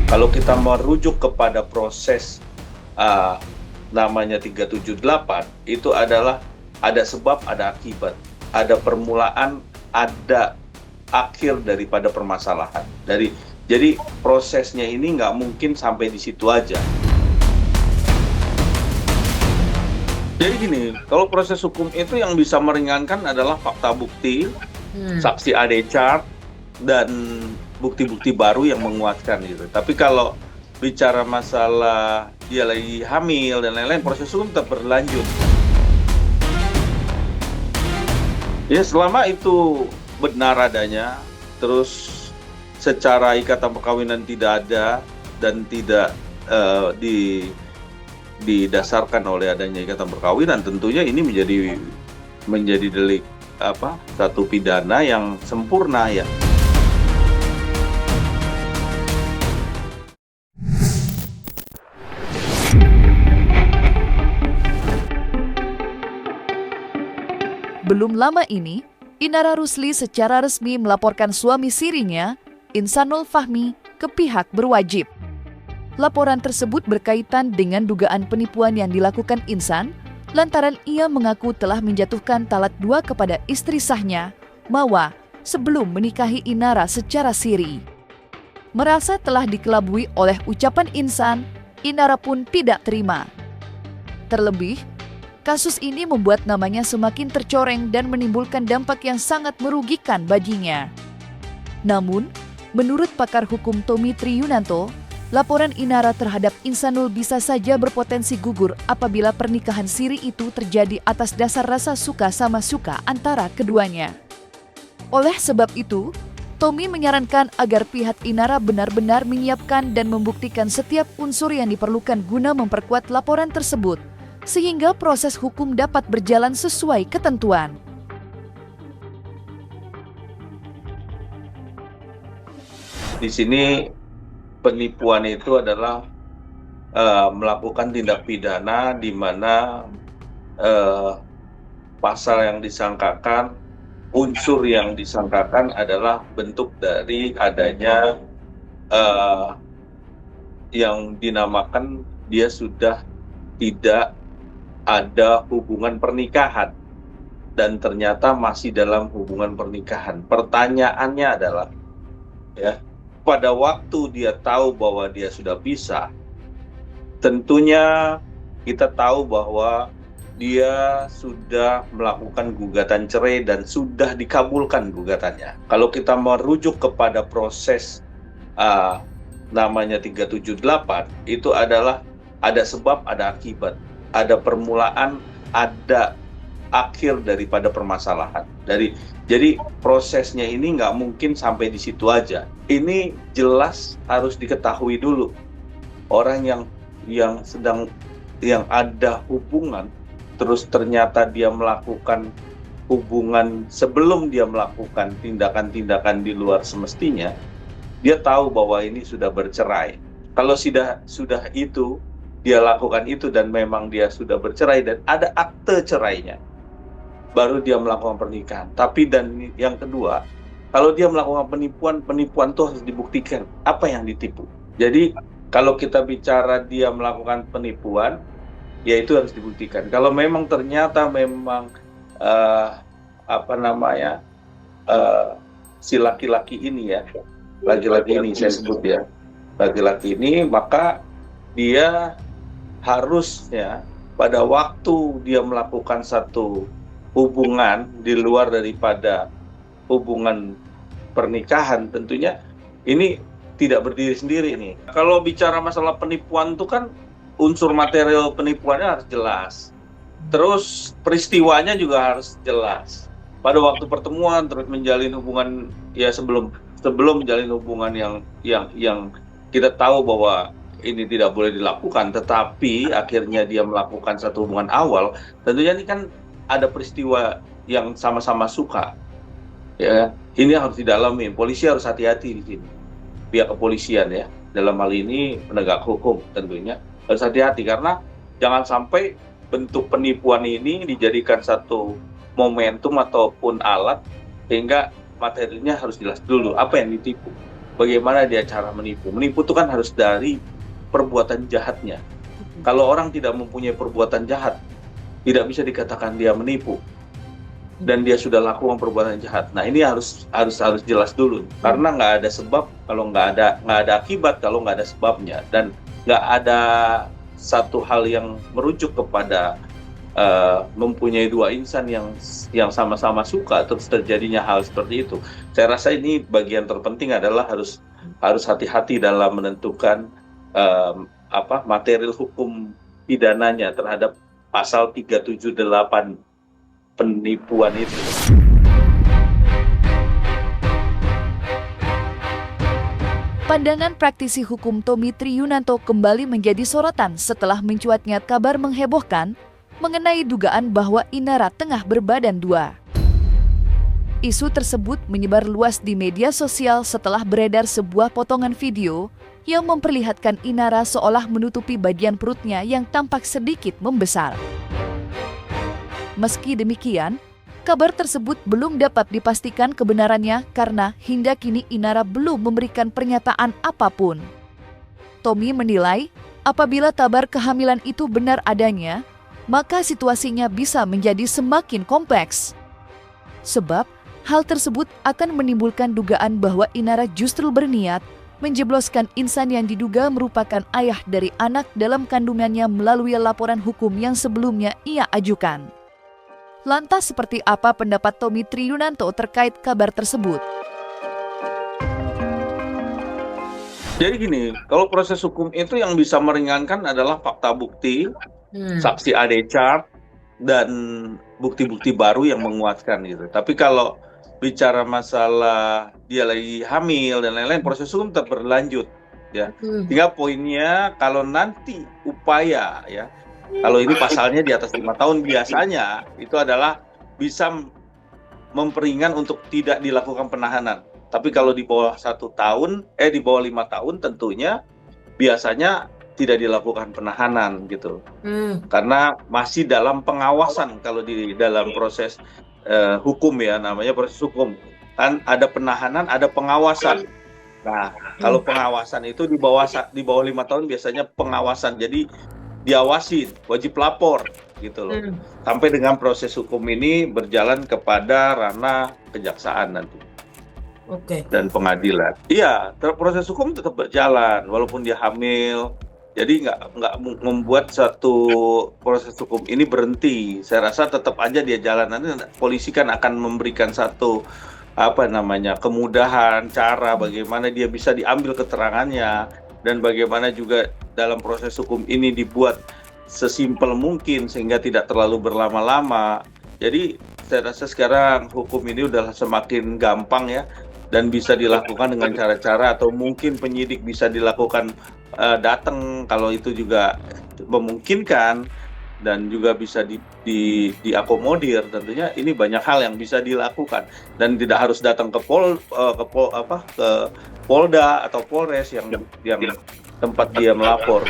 Kalau kita merujuk kepada proses uh, namanya 378, itu adalah ada sebab, ada akibat, ada permulaan, ada akhir daripada permasalahan. Jadi prosesnya ini nggak mungkin sampai di situ aja. Jadi gini, kalau proses hukum itu yang bisa meringankan adalah fakta bukti, saksi adechart, dan bukti-bukti baru yang menguatkan gitu. Tapi kalau bicara masalah dia lagi hamil dan lain-lain, proses hukum tetap berlanjut. Ya selama itu benar adanya, terus secara ikatan perkawinan tidak ada dan tidak didasarkan oleh adanya ikatan perkawinan, tentunya ini menjadi delik satu pidana yang sempurna ya. Belum lama ini, Inara Rusli secara resmi melaporkan suami sirinya, Insanul Fahmi, ke pihak berwajib. Laporan tersebut berkaitan dengan dugaan penipuan yang dilakukan Insan, lantaran ia mengaku telah menjatuhkan talak 2 kepada istri sahnya, Mawa, sebelum menikahi Inara secara siri. Merasa telah dikelabui oleh ucapan Insan, Inara pun tidak terima. Terlebih, kasus ini membuat namanya semakin tercoreng dan menimbulkan dampak yang sangat merugikan baginya. Namun, menurut pakar hukum Tommy Triyunanto, laporan Inara terhadap Insanul bisa saja berpotensi gugur apabila pernikahan siri itu terjadi atas dasar rasa suka sama suka antara keduanya. Oleh sebab itu, Tommy menyarankan agar pihak Inara benar-benar menyiapkan dan membuktikan setiap unsur yang diperlukan guna memperkuat laporan tersebut, sehingga proses hukum dapat berjalan sesuai ketentuan. Di sini penipuan itu adalah melakukan tindak pidana di mana pasal yang disangkakan, unsur yang disangkakan adalah bentuk dari adanya yang dinamakan dia sudah tidak ada hubungan pernikahan dan ternyata masih dalam hubungan pernikahan. Pertanyaannya adalah, ya, pada waktu dia tahu bahwa dia sudah pisah, tentunya kita tahu bahwa dia sudah melakukan gugatan cerai dan sudah dikabulkan gugatannya. Kalau kita merujuk kepada proses namanya 378, itu adalah ada sebab, ada akibat, ada permulaan, ada akhir daripada permasalahan. Jadi prosesnya ini nggak mungkin sampai di situ aja. Ini jelas harus diketahui dulu. Orang yang ada hubungan, terus ternyata dia melakukan hubungan sebelum dia melakukan tindakan-tindakan di luar semestinya, dia tahu bahwa ini sudah bercerai. Kalau sudah itu, dia lakukan itu dan memang dia sudah bercerai dan ada akte cerainya, baru dia melakukan pernikahan. Tapi dan yang kedua, kalau dia melakukan penipuan itu harus dibuktikan apa yang ditipu. Jadi kalau kita bicara dia melakukan penipuan, ya itu harus dibuktikan. Kalau memang ternyata memang si laki-laki ini ya, laki-laki ini saya sebut ya, laki-laki ini, maka dia harusnya pada waktu dia melakukan satu hubungan di luar daripada hubungan pernikahan, tentunya ini tidak berdiri sendiri nih. Kalau bicara masalah penipuan itu kan unsur material penipuannya harus jelas. Terus peristiwanya juga harus jelas. Pada waktu pertemuan terus menjalin hubungan, ya sebelum menjalin hubungan yang kita tahu bahwa ini tidak boleh dilakukan, tetapi akhirnya dia melakukan satu hubungan awal, tentunya ini kan ada peristiwa yang sama-sama suka. Ya, ini harus didalami. Polisi harus hati-hati di sini. Pihak kepolisian ya, dalam hal ini penegak hukum tentunya harus hati-hati karena jangan sampai bentuk penipuan ini dijadikan satu momentum ataupun alat sehingga materinya harus jelas dulu apa yang ditipu. bagaimana dia cara menipu. Menipu itu kan harus dari perbuatan jahatnya. Kalau orang tidak mempunyai perbuatan jahat, tidak bisa dikatakan dia menipu. Dan dia sudah lakukan perbuatan jahat. Nah, ini harus jelas dulu. Karena nggak ada sebab kalau nggak ada akibat kalau nggak ada sebabnya, dan nggak ada satu hal yang merujuk kepada mempunyai dua insan yang sama-sama suka terus terjadinya hal seperti itu. Saya rasa ini bagian terpenting adalah harus hati-hati dalam menentukan material hukum pidananya terhadap pasal 378 penipuan itu. Pandangan praktisi hukum Tommy Triyunanto kembali menjadi sorotan setelah mencuatnya kabar menghebohkan mengenai dugaan bahwa Inara tengah berbadan dua. Isu tersebut menyebar luas di media sosial setelah beredar sebuah potongan video yang memperlihatkan Inara seolah menutupi bagian perutnya yang tampak sedikit membesar. Meski demikian, kabar tersebut belum dapat dipastikan kebenarannya karena hingga kini Inara belum memberikan pernyataan apapun. Tommy menilai, apabila kabar kehamilan itu benar adanya, maka situasinya bisa menjadi semakin kompleks. Sebab, hal tersebut akan menimbulkan dugaan bahwa Inara justru berniat menjebloskan insan yang diduga merupakan ayah dari anak dalam kandungannya melalui laporan hukum yang sebelumnya ia ajukan. Lantas seperti apa pendapat Tommy Triyunanto terkait kabar tersebut? Jadi gini, kalau proses hukum itu yang bisa meringankan adalah fakta bukti, saksi AD chart, dan bukti-bukti baru yang menguatkan gitu. Tapi kalau bicara masalah dia lagi hamil dan lain-lain, proses hukum tetap berlanjut ya. Tinggal poinnya kalau nanti upaya ya, kalau ini pasalnya di atas 5 tahun biasanya itu adalah bisa memperingan untuk tidak dilakukan penahanan. Tapi kalau di bawah 1 tahun, di bawah 5 tahun tentunya biasanya tidak dilakukan penahanan gitu. Karena masih dalam pengawasan kalau di dalam proses hukum ya, namanya proses hukum. Kan ada penahanan, ada pengawasan. Nah, kalau pengawasan itu di bawah 5 tahun biasanya pengawasan. Jadi diawasin, wajib lapor gitu loh. Sampai dengan proses hukum ini berjalan kepada ranah kejaksaan nanti. Dan pengadilan. Iya, proses hukum tetap berjalan walaupun dia hamil. Jadi nggak membuat satu proses hukum ini berhenti. Saya rasa tetap aja dia jalan. Nanti polisi kan akan memberikan satu kemudahan cara bagaimana dia bisa diambil keterangannya, dan bagaimana juga dalam proses hukum ini dibuat sesimpel mungkin sehingga tidak terlalu berlama-lama. Jadi saya rasa sekarang hukum ini udah semakin gampang ya, dan bisa dilakukan dengan cara-cara, atau mungkin penyidik bisa dilakukan datang kalau itu juga memungkinkan, dan juga bisa diakomodir. Tentunya ini banyak hal yang bisa dilakukan dan tidak harus datang ke Polda atau Polres yang tempat dia melapor.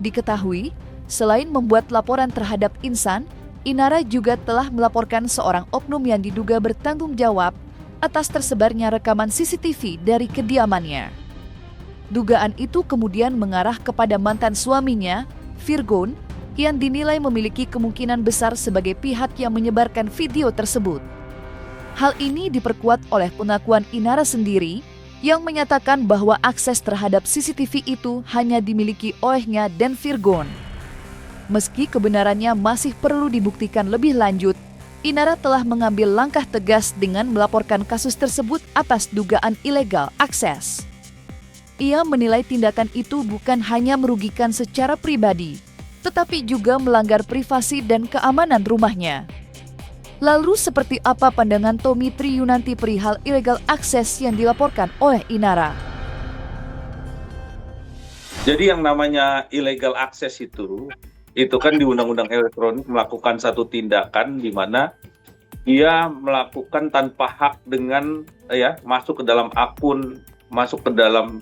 Diketahui, selain membuat laporan terhadap insan, Inara juga telah melaporkan seorang oknum yang diduga bertanggung jawab atas tersebarnya rekaman CCTV dari kediamannya. Dugaan itu kemudian mengarah kepada mantan suaminya, Virgon, yang dinilai memiliki kemungkinan besar sebagai pihak yang menyebarkan video tersebut. Hal ini diperkuat oleh pengakuan Inara sendiri yang menyatakan bahwa akses terhadap CCTV itu hanya dimiliki olehnya dan Virgon. Meski kebenarannya masih perlu dibuktikan lebih lanjut, Inara telah mengambil langkah tegas dengan melaporkan kasus tersebut atas dugaan ilegal akses. Ia menilai tindakan itu bukan hanya merugikan secara pribadi, tetapi juga melanggar privasi dan keamanan rumahnya. Lalu seperti apa pandangan Tommy Triyunanto perihal ilegal akses yang dilaporkan oleh Inara? Jadi yang namanya ilegal akses itu kan di Undang-Undang Elektronik melakukan satu tindakan di mana dia melakukan tanpa hak dengan masuk ke dalam akun, masuk ke dalam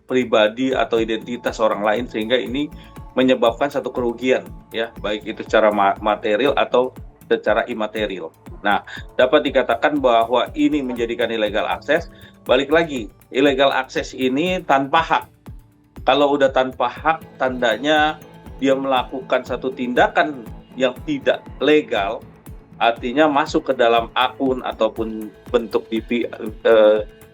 pribadi atau identitas orang lain, sehingga ini menyebabkan satu kerugian ya, baik itu secara material atau secara imaterial. Nah, dapat dikatakan bahwa ini menjadikan illegal access. Balik lagi, illegal access ini tanpa hak. Kalau udah tanpa hak, tandanya dia melakukan satu tindakan yang tidak legal, artinya masuk ke dalam akun ataupun bentuk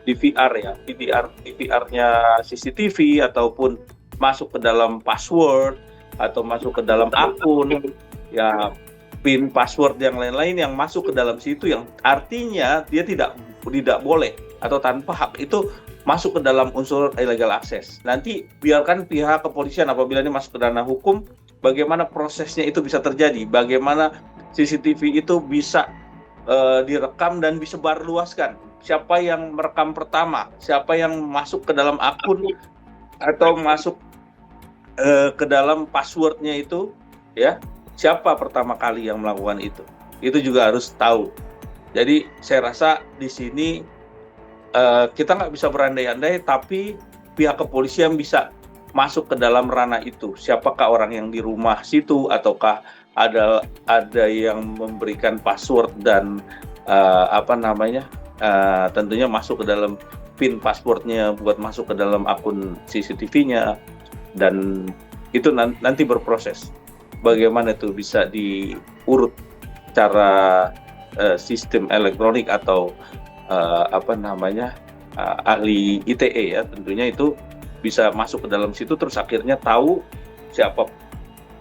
DVR ya, DVR-nya CCTV, ataupun masuk ke dalam password atau masuk ke dalam akun ya, PIN, password yang lain-lain yang masuk ke dalam situ, yang artinya dia tidak boleh atau tanpa hak itu masuk ke dalam unsur illegal access. Nanti biarkan pihak kepolisian apabila ini masuk ke ranah hukum, bagaimana prosesnya itu bisa terjadi, bagaimana CCTV itu bisa direkam dan disebarluaskan. Siapa yang merekam pertama, siapa yang masuk ke dalam akun atau masuk ke dalam passwordnya itu, ya, siapa pertama kali yang melakukan itu juga harus tahu. Jadi saya rasa di sini kita nggak bisa berandai-andai, tapi pihak kepolisian bisa masuk ke dalam ranah itu. Siapakah orang yang di rumah situ, ataukah ada yang memberikan password dan tentunya masuk ke dalam PIN passwordnya buat masuk ke dalam akun CCTV-nya, dan itu nanti berproses. Bagaimana itu bisa diurut cara sistem elektronik atau ahli ITE ya, tentunya itu bisa masuk ke dalam situ, terus akhirnya tahu siapa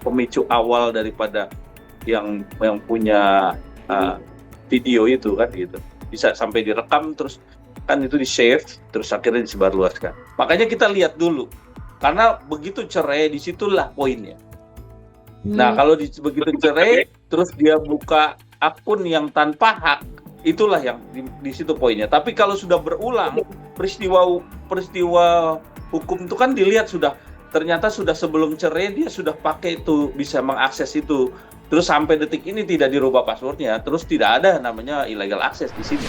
pemicu awal daripada yang punya video itu kan gitu, bisa sampai direkam, terus kan itu di save, terus akhirnya disebarluaskan. Makanya kita lihat dulu, karena begitu cerai disitulah poinnya. Nah kalau begitu cerai terus dia buka akun yang tanpa hak, itulah yang di situ poinnya. Tapi kalau sudah berulang peristiwa hukum itu kan dilihat ternyata sudah sebelum cerai dia sudah pakai itu, bisa mengakses itu, terus sampai detik ini tidak dirubah passwordnya, terus tidak ada namanya illegal access di sini.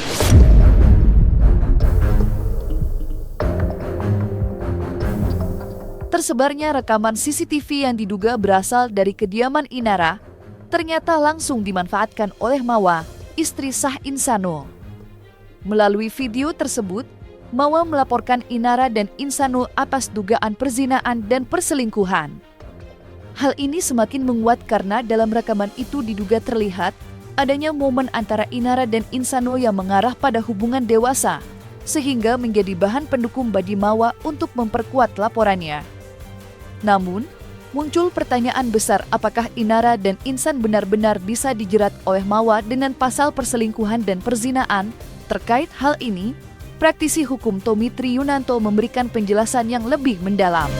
Tersebarnya rekaman CCTV yang diduga berasal dari kediaman Inara ternyata langsung dimanfaatkan oleh Mawa, istri sah Insanul. Melalui video tersebut, Mawa melaporkan Inara dan Insanul atas dugaan perzinaan dan perselingkuhan. Hal ini semakin menguat karena dalam rekaman itu diduga terlihat adanya momen antara Inara dan Insanul yang mengarah pada hubungan dewasa, sehingga menjadi bahan pendukung bagi Mawa untuk memperkuat laporannya. Namun, muncul pertanyaan besar apakah Inara dan Insan benar-benar bisa dijerat oleh Mawa dengan pasal perselingkuhan dan perzinaan. Terkait hal ini, praktisi hukum Tommy Triyunanto memberikan penjelasan yang lebih mendalam.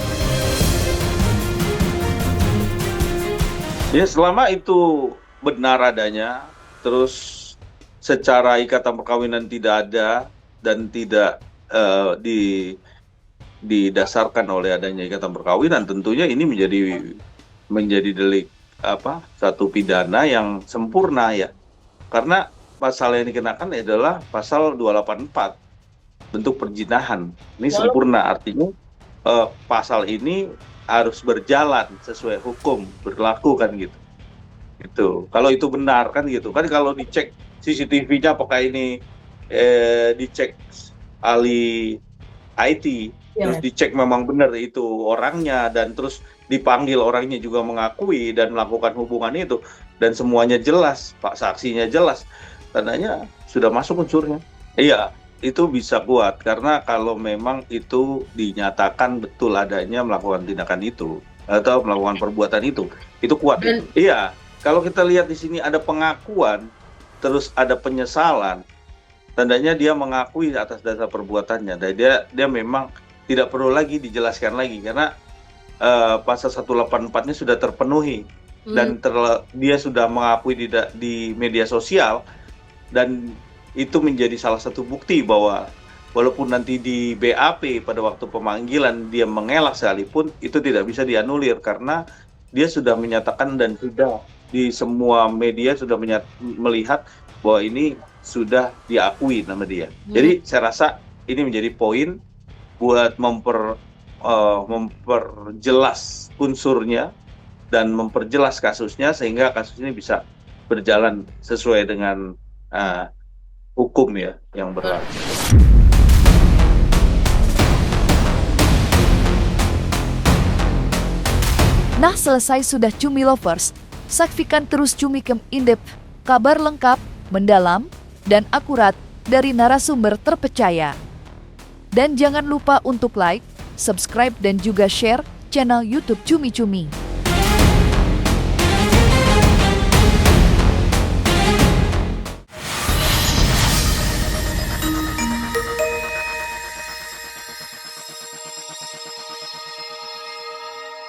Ya, selama itu benar adanya, terus secara ikatan perkawinan tidak ada dan tidak didasarkan oleh adanya ikatan perkawinan, tentunya ini menjadi delik satu pidana yang sempurna ya. Karena pasal yang dikenakan adalah pasal 284, bentuk perzinahan. Ini sempurna, artinya pasal ini harus berjalan sesuai hukum, berlaku kan gitu. Itu kalau itu benar kan gitu. Kan kalau dicek CCTV-nya apakah ini dicek ahli IT, terus dicek memang benar itu orangnya, dan terus dipanggil orangnya juga mengakui dan melakukan hubungan itu, dan semuanya jelas, Pak, saksinya jelas, tandanya sudah masuk unsurnya. Iya, itu bisa kuat, karena kalau memang itu dinyatakan betul adanya melakukan tindakan itu atau melakukan perbuatan itu kuat. Iya, kalau kita lihat di sini ada pengakuan, terus ada penyesalan, tandanya dia mengakui atas dasar perbuatannya, dan dia memang tidak perlu lagi dijelaskan lagi, karena pasal 184-nya sudah terpenuhi, dan dia sudah mengakui di media sosial, dan itu menjadi salah satu bukti bahwa walaupun nanti di BAP pada waktu pemanggilan dia mengelak sekalipun, itu tidak bisa dianulir karena dia sudah menyatakan dan sudah di semua media sudah melihat bahwa ini sudah diakui nama dia. Jadi saya rasa ini menjadi poin buat memperjelas unsurnya dan memperjelas kasusnya, sehingga kasus ini bisa berjalan sesuai dengan hukum ya yang berlaku. Nah, selesai sudah Cumi Lovers. Saksikan terus Cumicam In-Depth, kabar lengkap, mendalam, dan akurat dari narasumber terpercaya. Dan jangan lupa untuk like, subscribe, dan juga share channel YouTube Cumi Cumi.